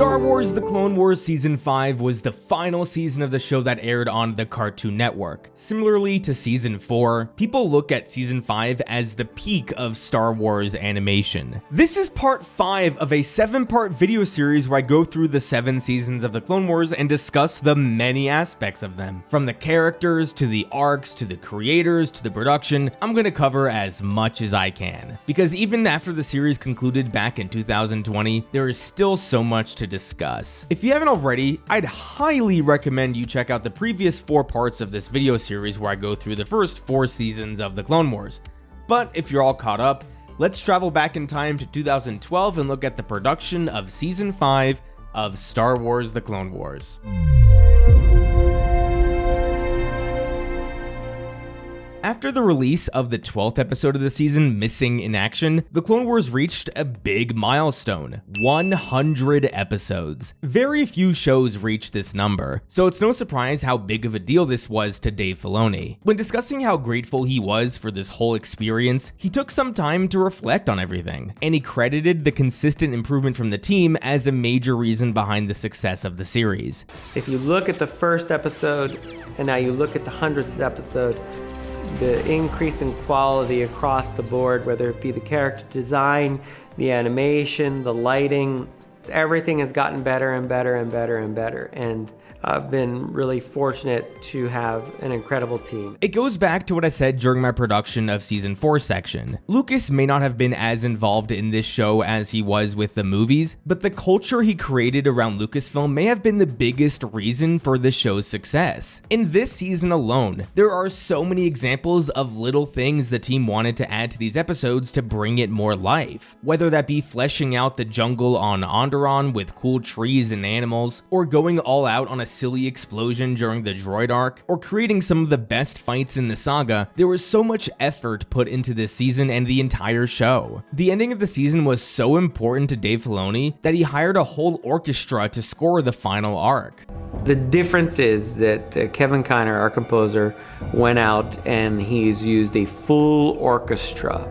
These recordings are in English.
Star Wars The Clone Wars Season 5 was the final season of the show that aired on the Cartoon Network. Similarly to Season 4, people look at Season 5 as the peak of Star Wars animation. This is part 5 of a 7-part video series where I go through the 7 seasons of the Clone Wars and discuss the many aspects of them. From the characters, to the arcs, to the creators, to the production, I'm gonna cover as much as I can. Because even after the series concluded back in 2020, there is still so much to discuss. If you haven't already, I'd highly recommend you check out the previous 4 parts of this video series where I go through the first 4 seasons of the Clone Wars. But if you're all caught up, let's travel back in time to 2012 and look at the production of Season 5 of Star Wars The Clone Wars. After the release of the 12th episode of the season, Missing in Action, the Clone Wars reached a big milestone: 100 episodes. Very few shows reach this number, so it's no surprise how big of a deal this was to Dave Filoni. When discussing how grateful he was for this whole experience, he took some time to reflect on everything, and he credited the consistent improvement from the team as a major reason behind the success of the series. If you look at the first episode, and now you look at the 100th episode, the increase in quality across the board, whether it be the character design, the animation, the lighting, everything has gotten better and better and better and better. And I've been really fortunate to have an incredible team. It goes back to what I said during my production of Season 4 section. Lucas may not have been as involved in this show as he was with the movies, but the culture he created around Lucasfilm may have been the biggest reason for the show's success. In this season alone, there are so many examples of little things the team wanted to add to these episodes to bring it more life. Whether that be fleshing out the jungle on Onderon with cool trees and animals, or going all out on a silly explosion during the droid arc, or creating some of the best fights in the saga, there was so much effort put into this season and the entire show. The ending of the season was so important to Dave Filoni that he hired a whole orchestra to score the final arc. The difference is that Kevin Kiner, our composer, went out and he's used a full orchestra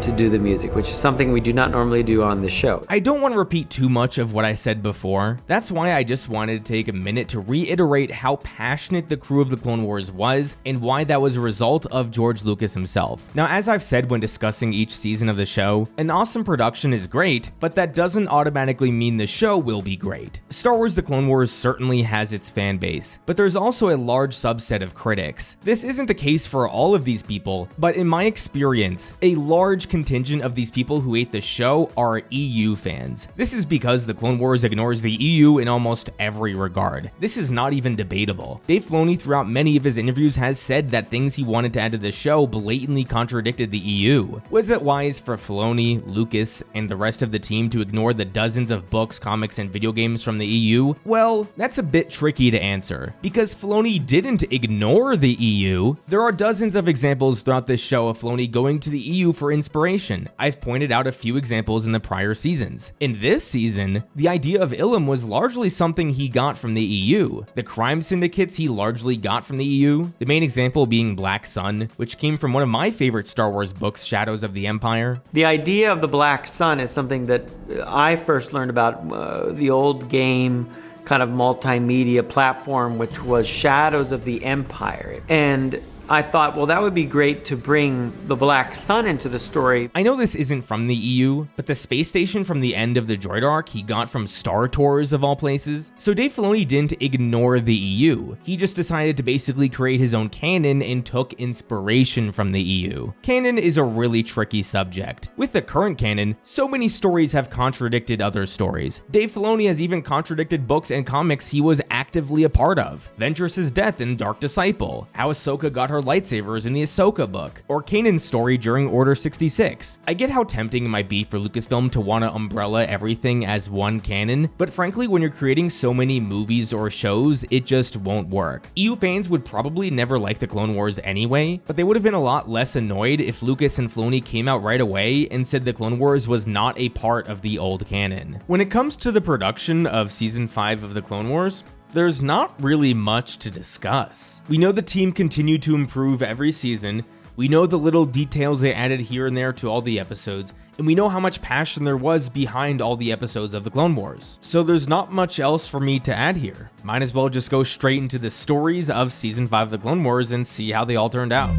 to do the music, which is something we do not normally do on the show. I don't want to repeat too much of what I said before. That's why I just wanted to take a minute to reiterate how passionate the crew of the Clone Wars was and why that was a result of George Lucas himself. Now, as I've said when discussing each season of the show, an awesome production is great, but that doesn't automatically mean the show will be great. Star Wars The Clone Wars certainly has its fan base, but there's also a large subset of critics. This isn't the case for all of these people, but in my experience, a large contingent of these people who hate the show are EU fans. This is because the Clone Wars ignores the EU in almost every regard. This is not even debatable. Dave Filoni throughout many of his interviews has said that things he wanted to add to the show blatantly contradicted the EU. Was it wise for Filoni, Lucas, and the rest of the team to ignore the dozens of books, comics, and video games from the EU? Well, that's a bit tricky to answer, because Filoni didn't ignore the EU. There are dozens of examples throughout this show of Filoni going to the EU for inspiration. I've pointed out a few examples in the prior seasons. In this season, the idea of Ilum was largely something he got from the EU. The crime syndicates he largely got from the EU, the main example being Black Sun, which came from one of my favorite Star Wars books, Shadows of the Empire. The idea of the Black Sun is something that I first learned about the old game kind of multimedia platform, which was Shadows of the Empire. And I thought, well, that would be great to bring the Black Sun into the story. I know this isn't from the EU, but the space station from the end of the droid arc he got from Star Tours of all places. So Dave Filoni didn't ignore the EU. He just decided to basically create his own canon and took inspiration from the EU. Canon is a really tricky subject. With the current canon, so many stories have contradicted other stories. Dave Filoni has even contradicted books and comics he was actively a part of. Ventress's death in Dark Disciple, how Ahsoka got her lightsabers in the Ahsoka book, or Kanan's story during Order 66. I get how tempting it might be for Lucasfilm to want to umbrella everything as one canon, but frankly, when you're creating so many movies or shows, it just won't work. EU fans would probably never like the Clone Wars anyway, but they would have been a lot less annoyed if Lucas and Filoni came out right away and said the Clone Wars was not a part of the old canon. When it comes to the production of Season 5 of the Clone Wars, there's not really much to discuss. We know the team continued to improve every season, We know the little details they added here and there to all the episodes, and we know how much passion there was behind all the episodes of the Clone Wars. So there's not much else for me to add here. Might as well just go straight into the stories of Season 5 of the Clone Wars and see how they all turned out.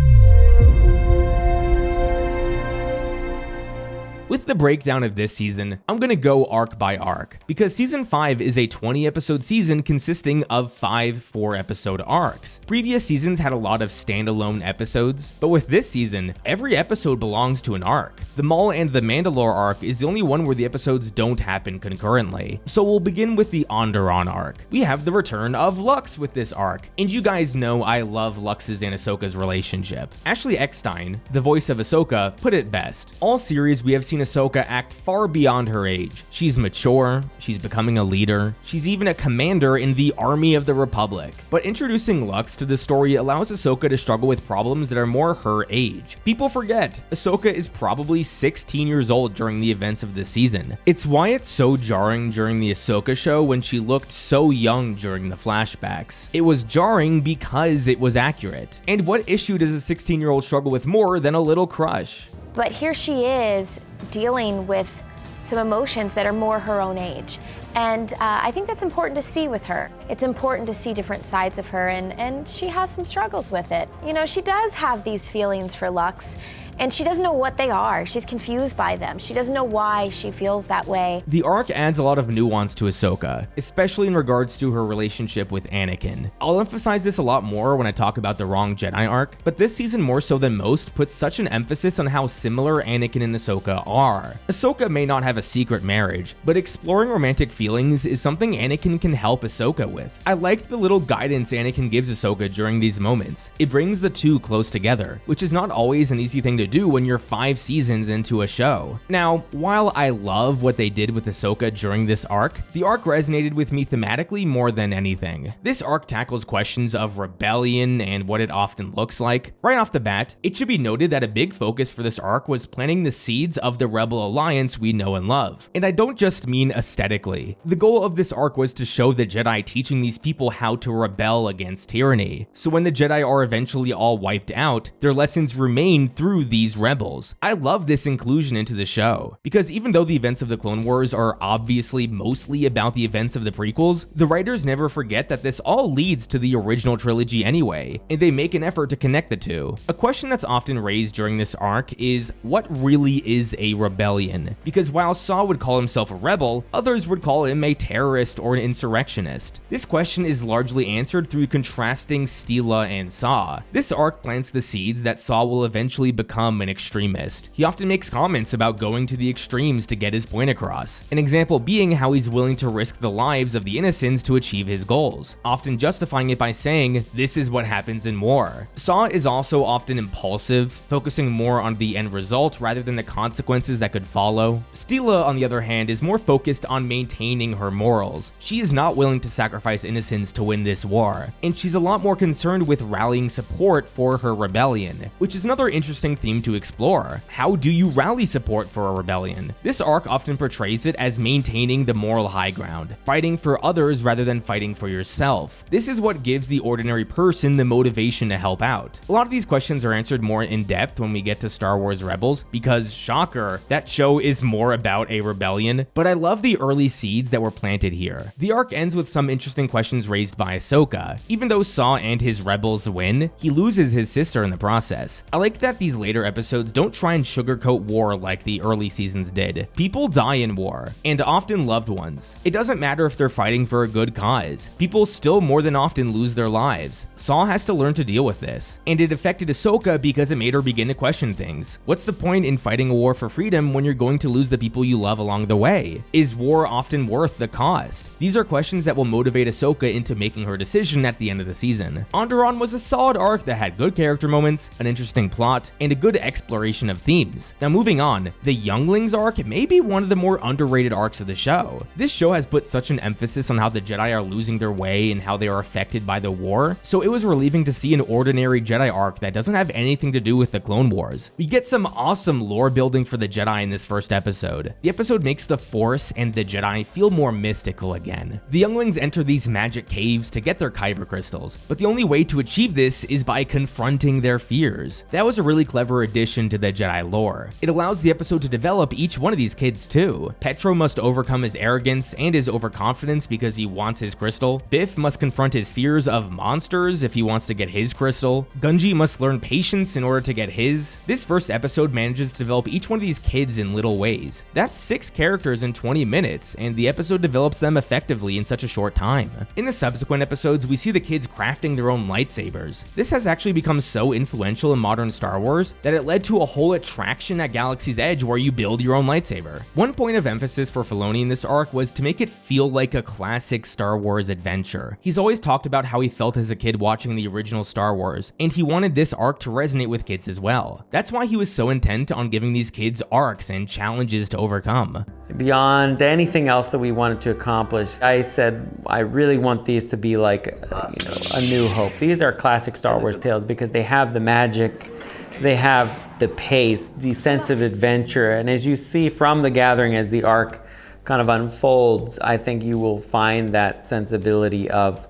With the breakdown of this season, I'm gonna go arc by arc, because Season 5 is a 20-episode season consisting of 5 4-episode arcs. Previous seasons had a lot of standalone episodes, but with this season, every episode belongs to an arc. The Maul and the Mandalore arc is the only one where the episodes don't happen concurrently. So we'll begin with the Onderon arc. We have the return of Lux with this arc, and you guys know I love Lux's and Ahsoka's relationship. Ashley Eckstein, the voice of Ahsoka, put it best. All series we have seen Ahsoka act far beyond her age. She's mature, she's becoming a leader, she's even a commander in the Army of the Republic. But introducing Lux to the story allows Ahsoka to struggle with problems that are more her age. People forget, Ahsoka is probably 16 years old during the events of this season. It's why it's so jarring during the Ahsoka show when she looked so young during the flashbacks. It was jarring because it was accurate. And what issue does a 16-year-old struggle with more than a little crush? But here she is dealing with some emotions that are more her own age. And I think that's important to see with her. It's important to see different sides of her, and she has some struggles with it. You know, she does have these feelings for Lux, and she doesn't know what they are. She's confused by them. She doesn't know why she feels that way. The arc adds a lot of nuance to Ahsoka, especially in regards to her relationship with Anakin. I'll emphasize this a lot more when I talk about the Wrong Jedi arc, but this season more so than most puts such an emphasis on how similar Anakin and Ahsoka are. Ahsoka may not have a secret marriage, but exploring romantic feelings is something Anakin can help Ahsoka with. I liked the little guidance Anakin gives Ahsoka during these moments. It brings the two close together, which is not always an easy thing to do when you're 5 seasons into a show. Now, while I love what they did with Ahsoka during this arc, the arc resonated with me thematically more than anything. This arc tackles questions of rebellion and what it often looks like. Right off the bat, it should be noted that a big focus for this arc was planting the seeds of the Rebel Alliance we know and love. And I don't just mean aesthetically. The goal of this arc was to show the Jedi teaching these people how to rebel against tyranny. So when the Jedi are eventually all wiped out, their lessons remain through these rebels. I love this inclusion into the show, because even though the events of the Clone Wars are obviously mostly about the events of the prequels, the writers never forget that this all leads to the original trilogy anyway, and they make an effort to connect the two. A question that's often raised during this arc is, what really is a rebellion? Because while Saw would call himself a rebel, others would call him a terrorist or an insurrectionist. This question is largely answered through contrasting Steela and Saw. This arc plants the seeds that Saw will eventually become an extremist. He often makes comments about going to the extremes to get his point across. An example being how he's willing to risk the lives of the innocents to achieve his goals, often justifying it by saying, "This is what happens in war." Saw is also often impulsive, focusing more on the end result rather than the consequences that could follow. Steela, on the other hand, is more focused on maintaining her morals. She is not willing to sacrifice innocents to win this war, and she's a lot more concerned with rallying support for her rebellion, which is another interesting theme to explore. How do you rally support for a rebellion? This arc often portrays it as maintaining the moral high ground, fighting for others rather than fighting for yourself. This is what gives the ordinary person the motivation to help out. A lot of these questions are answered more in depth when we get to Star Wars Rebels, because shocker, that show is more about a rebellion, but I love the early seeds that were planted here. The arc ends with some interesting questions raised by Ahsoka. Even though Saw and his rebels win, he loses his sister in the process. I like that these later episodes don't try and sugarcoat war like the early seasons did. People die in war, and often loved ones. It doesn't matter if they're fighting for a good cause. People still more than often lose their lives. Saw has to learn to deal with this, and it affected Ahsoka because it made her begin to question things. What's the point in fighting a war for freedom when you're going to lose the people you love along the way? Is war often worth the cost? These are questions that will motivate Ahsoka into making her decision at the end of the season. Onderon was a solid arc that had good character moments, an interesting plot, and a good good exploration of themes. Now moving on, the Younglings arc may be one of the more underrated arcs of the show. This show has put such an emphasis on how the Jedi are losing their way and how they are affected by the war, so it was relieving to see an ordinary Jedi arc that doesn't have anything to do with the Clone Wars. We get some awesome lore building for the Jedi in this first episode. The episode makes the Force and the Jedi feel more mystical again. The Younglings enter these magic caves to get their Kyber crystals, but the only way to achieve this is by confronting their fears. That was a really clever addition to the Jedi lore. It allows the episode to develop each one of these kids too. Petro must overcome his arrogance and his overconfidence because he wants his crystal. Biff must confront his fears of monsters if he wants to get his crystal. Gunji must learn patience in order to get his. This first episode manages to develop each one of these kids in little ways. That's 6 characters in 20 minutes, and the episode develops them effectively in such a short time. In the subsequent episodes, we see the kids crafting their own lightsabers. This has actually become so influential in modern Star Wars that it led to a whole attraction at Galaxy's Edge where you build your own lightsaber. One point of emphasis for Filoni in this arc was to make it feel like a classic Star Wars adventure. He's always talked about how he felt as a kid watching the original Star Wars, and he wanted this arc to resonate with kids as well. That's why he was so intent on giving these kids arcs and challenges to overcome. Beyond anything else that we wanted to accomplish, I said I really want these to be like a New Hope. These are classic Star Wars tales because they have the magic, they have the pace, the sense of adventure, and as you see from The Gathering, as the arc kind of unfolds, I think you will find that sensibility of,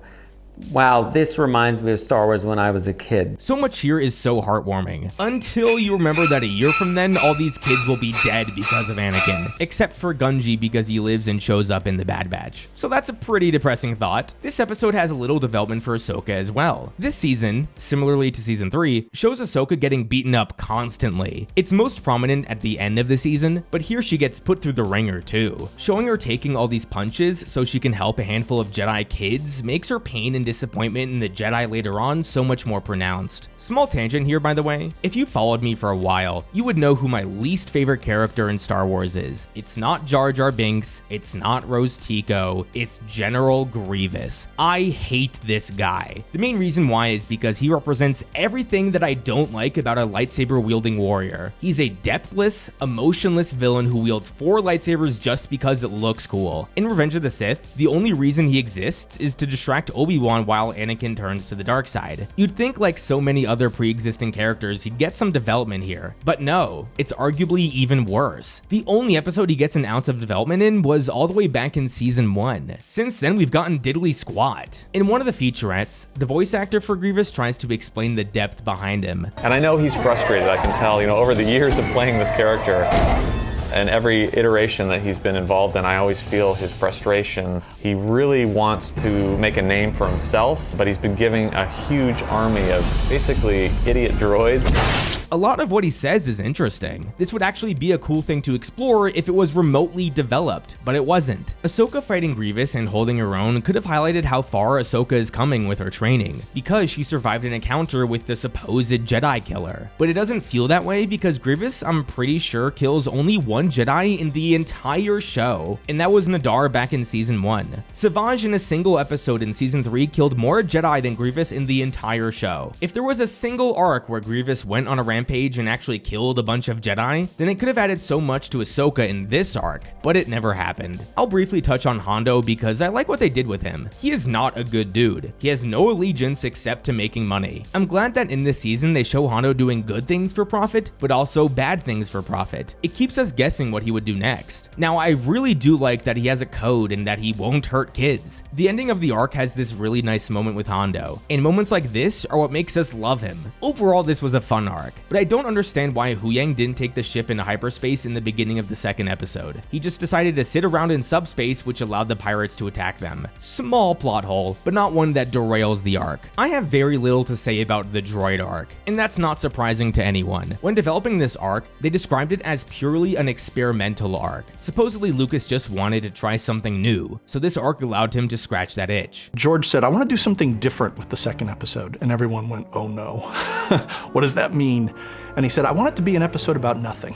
wow, this reminds me of Star Wars when I was a kid. So much here is so heartwarming. Until you remember that a year from then, all these kids will be dead because of Anakin. Except for Gunji because he lives and shows up in the Bad Batch. So that's a pretty depressing thought. This episode has a little development for Ahsoka as well. This season, similarly to season 3, shows Ahsoka getting beaten up constantly. It's most prominent at the end of the season, but here she gets put through the ringer too. Showing her taking all these punches so she can help a handful of Jedi kids makes her pain and disappointment in the Jedi later on so much more pronounced. Small tangent here, by the way. If you followed me for a while, you would know who my least favorite character in Star Wars is. It's not Jar Jar Binks, it's not Rose Tico, it's General Grievous. I hate this guy. The main reason why is because he represents everything that I don't like about a lightsaber-wielding warrior. He's a depthless, emotionless villain who wields 4 lightsabers just because it looks cool. In Revenge of the Sith, the only reason he exists is to distract Obi-Wan while Anakin turns to the dark side. You'd think, like so many other pre-existing characters, he'd get some development here, but no, it's arguably even worse. The only episode he gets an ounce of development in was all the way back in season 1. Since then, we've gotten diddly squat. In one of the featurettes, the voice actor for Grievous tries to explain the depth behind him. And I know he's frustrated, I can tell, over the years of playing this character. And every iteration that he's been involved in, I always feel his frustration. He really wants to make a name for himself, but he's been giving a huge army of basically idiot droids. A lot of what he says is interesting. This would actually be a cool thing to explore if it was remotely developed, but it wasn't. Ahsoka fighting Grievous and holding her own could have highlighted how far Ahsoka is coming with her training, because she survived an encounter with the supposed Jedi killer. But it doesn't feel that way because Grievous, I'm pretty sure, kills only 1 Jedi in the entire show, and that was Nadar back in season 1. Savage in a single episode in season 3 killed more Jedi than Grievous in the entire show. If there was a single arc where Grievous went on a rampage and actually killed a bunch of Jedi, then it could have added so much to Ahsoka in this arc, but it never happened. I'll briefly touch on Hondo because I like what they did with him. He is not a good dude. He has no allegiance except to making money. I'm glad that in this season they show Hondo doing good things for profit, but also bad things for profit. It keeps us guessing what he would do next. Now, I really do like that he has a code and that he won't hurt kids. The ending of the arc has this really nice moment with Hondo, and moments like this are what makes us love him. Overall, this was a fun arc, but I don't understand why Huyang didn't take the ship into hyperspace in the beginning of the second episode. He just decided to sit around in subspace, which allowed the pirates to attack them. Small plot hole, but not one that derails the arc. I have very little to say about the droid arc, and that's not surprising to anyone. When developing this arc, they described it as purely an experimental arc. Supposedly Lucas just wanted to try something new, so this arc allowed him to scratch that itch. George said, I want to do something different with the second episode, and everyone went, oh no. What does that mean? And he said, I want it to be an episode about nothing.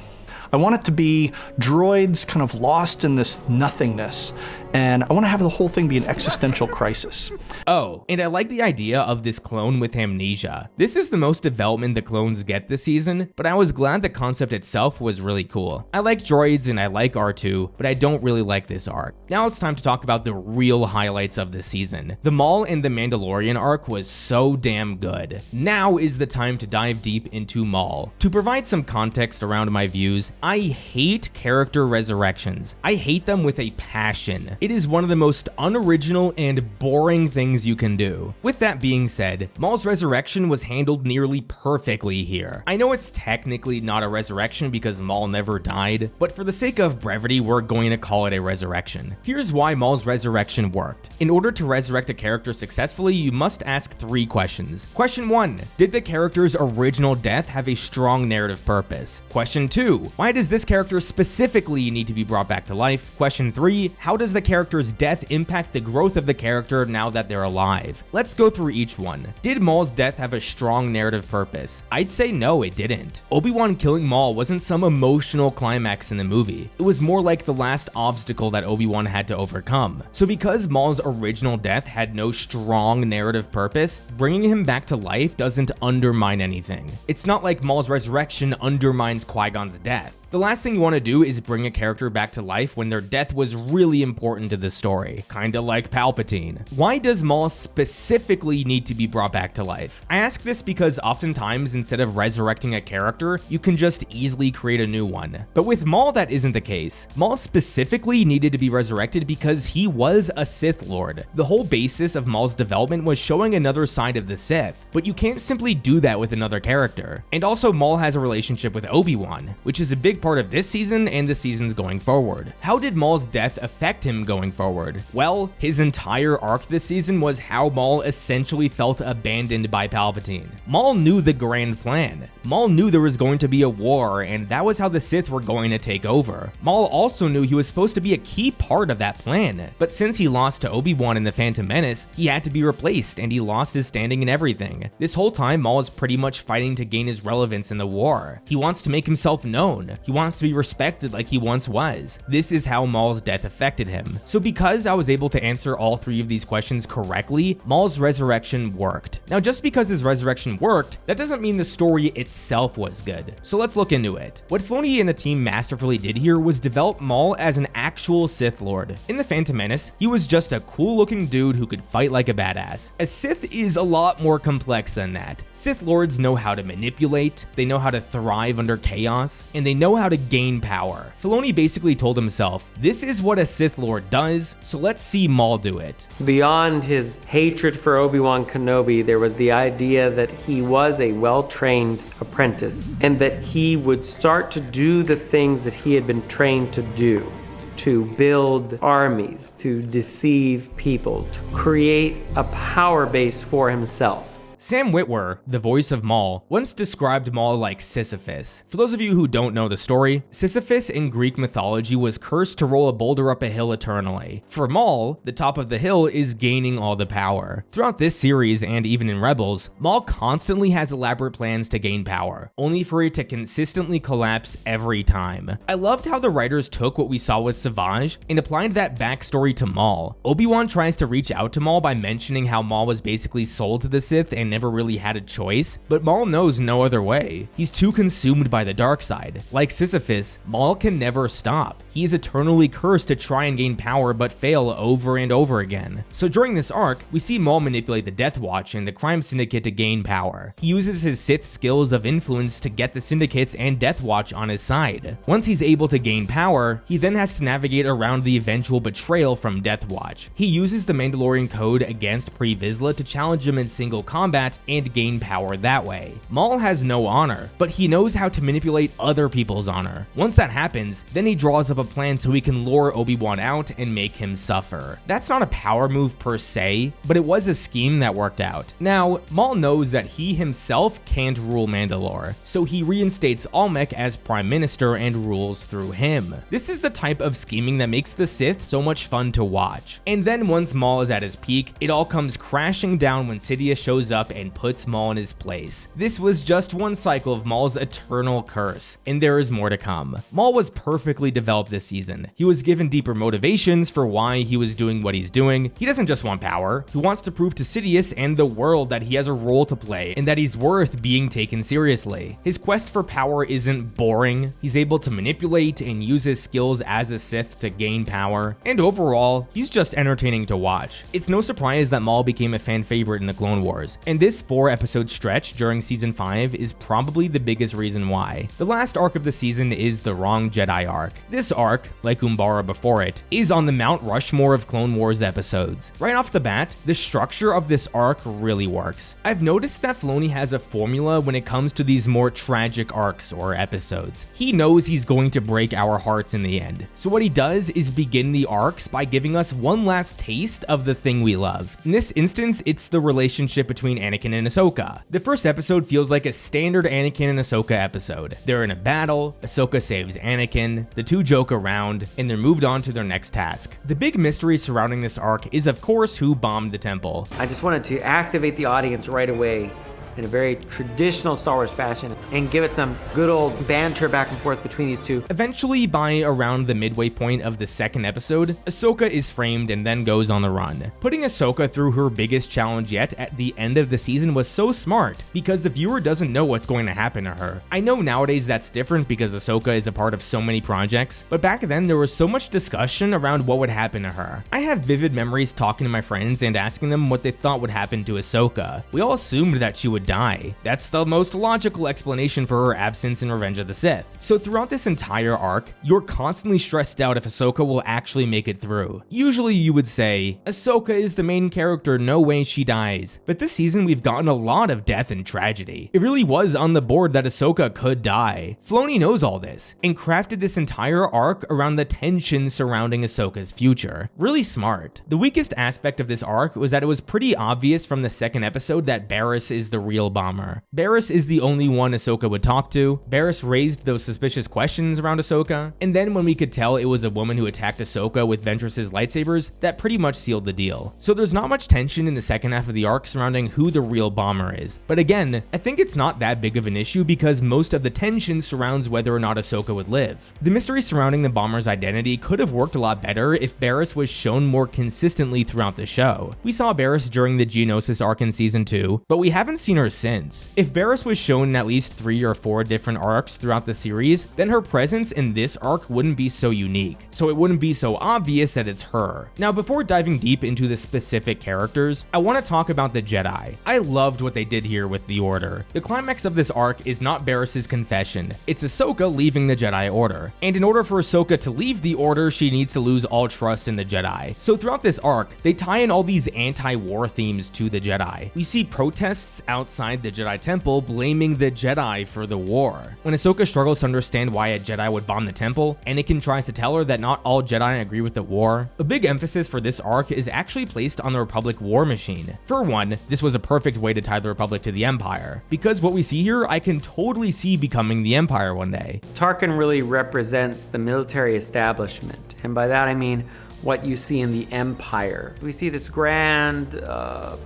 I want it to be droids kind of lost in this nothingness, and I want to have the whole thing be an existential crisis. Oh, and I like the idea of this clone with amnesia. This is the most development the clones get this season, but I was glad the concept itself was really cool. I like droids and I like R2, but I don't really like this arc. Now it's time to talk about the real highlights of the season. The Maul and the Mandalorian arc was so damn good. Now is the time to dive deep into Maul. To provide some context around my views, I hate character resurrections. I hate them with a passion. It is one of the most unoriginal and boring things you can do. With that being said, Maul's resurrection was handled nearly perfectly here. I know it's technically not a resurrection because Maul never died, but for the sake of brevity, we're going to call it a resurrection. Here's why Maul's resurrection worked. In order to resurrect a character successfully, you must ask 3 questions. Question 1, did the character's original death have a strong narrative purpose? Question 2, why does this character specifically need to be brought back to life? Question 3, how does the character's death impact the growth of the character now that they're alive? Let's go through each one. Did Maul's death have a strong narrative purpose? I'd say no, it didn't. Obi-Wan killing Maul wasn't some emotional climax in the movie. It was more like the last obstacle that Obi-Wan had to overcome. So because Maul's original death had no strong narrative purpose, bringing him back to life doesn't undermine anything. It's not like Maul's resurrection undermines Qui-Gon's death. The last thing you want to do is bring a character back to life when their death was really important to the story, kinda like Palpatine. Why does Maul specifically need to be brought back to life? I ask this because oftentimes instead of resurrecting a character, you can just easily create a new one. But with Maul, that isn't the case. Maul specifically needed to be resurrected because he was a Sith Lord. The whole basis of Maul's development was showing another side of the Sith, but you can't simply do that with another character. And also Maul has a relationship with Obi-Wan, which is a big part of this season and the seasons going forward. How did Maul's death affect him going forward? Well, his entire arc this season was how Maul essentially felt abandoned by Palpatine. Maul knew the grand plan. Maul knew there was going to be a war, and that was how the Sith were going to take over. Maul also knew he was supposed to be a key part of that plan, but since he lost to Obi-Wan in The Phantom Menace, he had to be replaced and he lost his standing in everything. This whole time, Maul is pretty much fighting to gain his relevance in the war. He wants to make himself known. He wants to be respected like he once was. This is how Maul's death affected him. So because I was able to answer all 3 of these questions correctly, Maul's resurrection worked. Now, just because his resurrection worked, that doesn't mean the story itself was good. So let's look into it. What Filoni and the team masterfully did here was develop Maul as an actual Sith Lord. In The Phantom Menace, he was just a cool looking dude who could fight like a badass. A Sith is a lot more complex than that. Sith Lords know how to manipulate, they know how to thrive under chaos, and they know how to gain power. Filoni basically told himself, this is what a Sith Lord does, so let's see Maul do it. Beyond his hatred for Obi-Wan Kenobi, there was the idea that he was a well-trained apprentice and that he would start to do the things that he had been trained to do. To build armies, to deceive people, to create a power base for himself. Sam Witwer, the voice of Maul, once described Maul like Sisyphus. For those of you who don't know the story, Sisyphus in Greek mythology was cursed to roll a boulder up a hill eternally. For Maul, the top of the hill is gaining all the power. Throughout this series and even in Rebels, Maul constantly has elaborate plans to gain power, only for it to consistently collapse every time. I loved how the writers took what we saw with Savage and applied that backstory to Maul. Obi-Wan tries to reach out to Maul by mentioning how Maul was basically sold to the Sith and never really had a choice, but Maul knows no other way. He's too consumed by the dark side. Like Sisyphus, Maul can never stop. He is eternally cursed to try and gain power but fail over and over again. So during this arc, we see Maul manipulate the Death Watch and the Crime Syndicate to gain power. He uses his Sith skills of influence to get the Syndicates and Death Watch on his side. Once he's able to gain power, he then has to navigate around the eventual betrayal from Death Watch. He uses the Mandalorian Code against Pre Vizsla to challenge him in single combat and gain power that way. Maul has no honor, but he knows how to manipulate other people's honor. Once that happens, then he draws up a plan so he can lure Obi-Wan out and make him suffer. That's not a power move per se, but it was a scheme that worked out. Now, Maul knows that he himself can't rule Mandalore, so he reinstates Almec as Prime Minister and rules through him. This is the type of scheming that makes the Sith so much fun to watch. And then once Maul is at his peak, it all comes crashing down when Sidious shows up up and puts Maul in his place. This was just one cycle of Maul's eternal curse, and there is more to come. Maul was perfectly developed this season. He was given deeper motivations for why he was doing what he's doing. He doesn't just want power. He wants to prove to Sidious and the world that he has a role to play and that he's worth being taken seriously. His quest for power isn't boring. He's able to manipulate and use his skills as a Sith to gain power, and overall, he's just entertaining to watch. It's no surprise that Maul became a fan favorite in the Clone Wars, and this 4-episode stretch during season 5 is probably the biggest reason why. The last arc of the season is the Wrong Jedi arc. This arc, like Umbara before it, is on the Mount Rushmore of Clone Wars episodes. Right off the bat, the structure of this arc really works. I've noticed that Filoni has a formula when it comes to these more tragic arcs or episodes. He knows he's going to break our hearts in the end. So what he does is begin the arcs by giving us one last taste of the thing we love. In this instance, it's the relationship between Anakin and Ahsoka. The first episode feels like a standard Anakin and Ahsoka episode. They're in a battle, Ahsoka saves Anakin, the two joke around, and they're moved on to their next task. The big mystery surrounding this arc is of course who bombed the temple. I just wanted to activate the audience right away in a very traditional Star Wars fashion and give it some good old banter back and forth between these two. Eventually, by around the midway point of the second episode, Ahsoka is framed and then goes on the run. Putting Ahsoka through her biggest challenge yet at the end of the season was so smart because the viewer doesn't know what's going to happen to her. I know nowadays that's different because Ahsoka is a part of so many projects, but back then there was so much discussion around what would happen to her. I have vivid memories talking to my friends and asking them what they thought would happen to Ahsoka. We all assumed that she would die. That's the most logical explanation for her absence in Revenge of the Sith. So throughout this entire arc, you're constantly stressed out if Ahsoka will actually make it through. Usually you would say, Ahsoka is the main character, no way she dies. But this season we've gotten a lot of death and tragedy. It really was on the board that Ahsoka could die. Filoni knows all this and crafted this entire arc around the tension surrounding Ahsoka's future. Really smart. The weakest aspect of this arc was that it was pretty obvious from the second episode that Barriss is the real bomber. Barriss is the only one Ahsoka would talk to. Barriss raised those suspicious questions around Ahsoka, and then when we could tell it was a woman who attacked Ahsoka with Ventress's lightsabers, that pretty much sealed the deal. So there's not much tension in the second half of the arc surrounding who the real bomber is. But again, I think it's not that big of an issue because most of the tension surrounds whether or not Ahsoka would live. The mystery surrounding the bomber's identity could have worked a lot better if Barriss was shown more consistently throughout the show. We saw Barriss during the Geonosis arc in season 2, but we haven't seen her since. If Barriss was shown in at least 3 or 4 different arcs throughout the series, then her presence in this arc wouldn't be so unique, so it wouldn't be so obvious that it's her. Now, before diving deep into the specific characters, I want to talk about the Jedi. I loved what they did here with the Order. The climax of this arc is not Barriss's confession, it's Ahsoka leaving the Jedi Order. And in order for Ahsoka to leave the Order, she needs to lose all trust in the Jedi. So throughout this arc, they tie in all these anti-war themes to the Jedi. We see protests outside the Jedi Temple blaming the Jedi for the war. When Ahsoka struggles to understand why a Jedi would bomb the temple, Anakin tries to tell her that not all Jedi agree with the war. A big emphasis for this arc is actually placed on the Republic war machine. For one, this was a perfect way to tie the Republic to the Empire, because what we see here I can totally see becoming the Empire one day. Tarkin really represents the military establishment, and by that I mean what you see in the Empire. We see this grand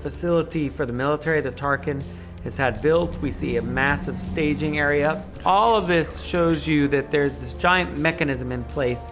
facility for the military that Tarkin has had built. We see a massive staging area. All of this shows you that there's this giant mechanism in place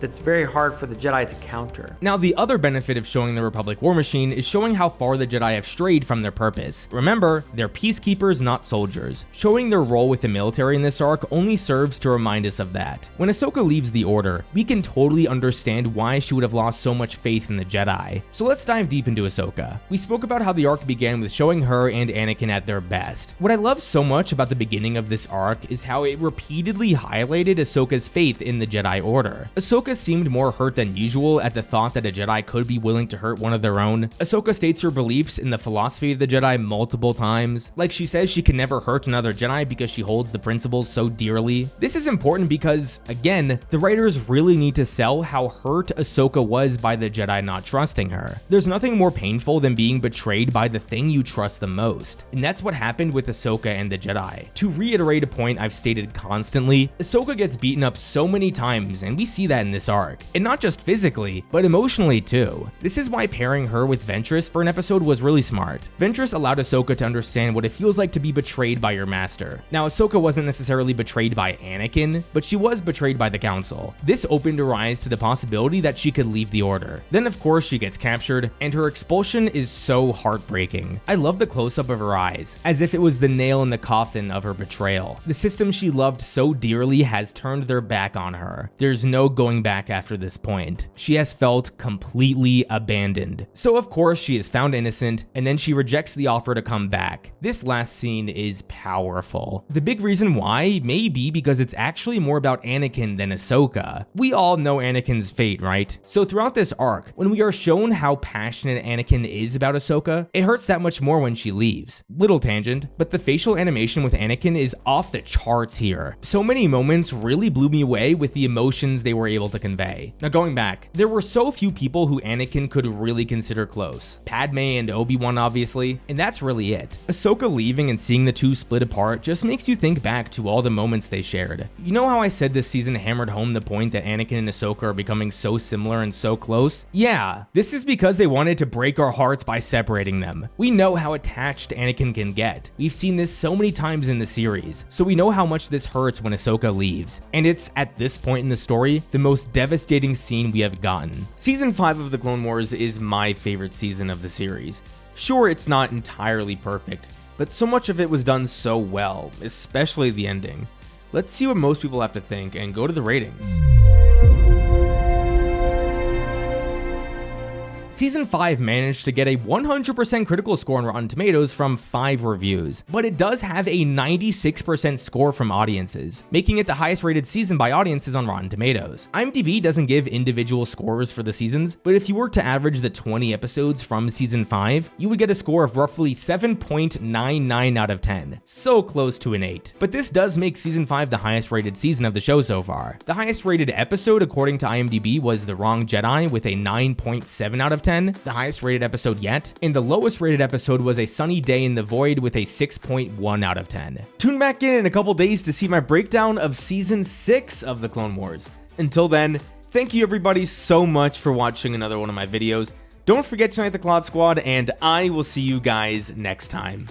that's very hard for the Jedi to counter. Now, the other benefit of showing the Republic war machine is showing how far the Jedi have strayed from their purpose. Remember, they're peacekeepers, not soldiers. Showing their role with the military in this arc only serves to remind us of that. When Ahsoka leaves the Order, we can totally understand why she would have lost so much faith in the Jedi. So let's dive deep into Ahsoka. We spoke about how the arc began with showing her and Anakin at their best. What I love so much about the beginning of this arc is how it repeatedly highlighted Ahsoka's faith in the Jedi Order. Ahsoka seemed more hurt than usual at the thought that a Jedi could be willing to hurt one of their own. Ahsoka states her beliefs in the philosophy of the Jedi multiple times. Like, she says she can never hurt another Jedi because she holds the principles so dearly. This is important because, again, the writers really need to sell how hurt Ahsoka was by the Jedi not trusting her. There's nothing more painful than being betrayed by the thing you trust the most, and that's what happened with Ahsoka and the Jedi. To reiterate a point I've stated constantly, Ahsoka gets beaten up so many times, and we see that in this arc, and not just physically, but emotionally too. This is why pairing her with Ventress for an episode was really smart. Ventress allowed Ahsoka to understand what it feels like to be betrayed by your master. Now, Ahsoka wasn't necessarily betrayed by Anakin, but she was betrayed by the Council. This opened her eyes to the possibility that she could leave the Order. Then of course she gets captured, and her expulsion is so heartbreaking. I love the close-up of her eyes, as if it was the nail in the coffin of her betrayal. The system she loved so dearly has turned their back on her. There's no going back after this point. She has felt completely abandoned. So of course she is found innocent, and then she rejects the offer to come back. This last scene is powerful. The big reason why may be because it's actually more about Anakin than Ahsoka. We all know Anakin's fate, right? So throughout this arc, when we are shown how passionate Anakin is about Ahsoka, it hurts that much more when she leaves. Little tangent, but the facial animation with Anakin is off the charts here. So many moments really blew me away with the emotions they were able to convey. Now going back, there were so few people who Anakin could really consider close. Padme and Obi-Wan obviously, and that's really it. Ahsoka leaving and seeing the two split apart just makes you think back to all the moments they shared. You know how I said this season hammered home the point that Anakin and Ahsoka are becoming so similar and so close? Yeah, this is because they wanted to break our hearts by separating them. We know how attached Anakin can get. We've seen this so many times in the series, so we know how much this hurts when Ahsoka leaves. And it's, at this point in the story, the most devastating scene we have gotten. Season 5 of The Clone Wars is my favorite season of the series. Sure, it's not entirely perfect, but so much of it was done so well, especially the ending. Let's see what most people have to think and go to the ratings. Season 5 managed to get a 100% critical score on Rotten Tomatoes from 5 reviews, but it does have a 96% score from audiences, making it the highest rated season by audiences on Rotten Tomatoes. IMDb doesn't give individual scores for the seasons, but if you were to average the 20 episodes from Season 5, you would get a score of roughly 7.99 out of 10, so close to an 8. But this does make Season 5 the highest rated season of the show so far. The highest rated episode according to IMDb was The Wrong Jedi with a 9.7 out of 10, the highest rated episode yet, and the lowest rated episode was A Sunny Day in the Void with a 6.1 out of 10. Tune back in a couple days to see my breakdown of Season 6 of The Clone Wars. Until then, thank you everybody so much for watching another one of my videos. Don't forget to join the Cloud Squad, and I will see you guys next time.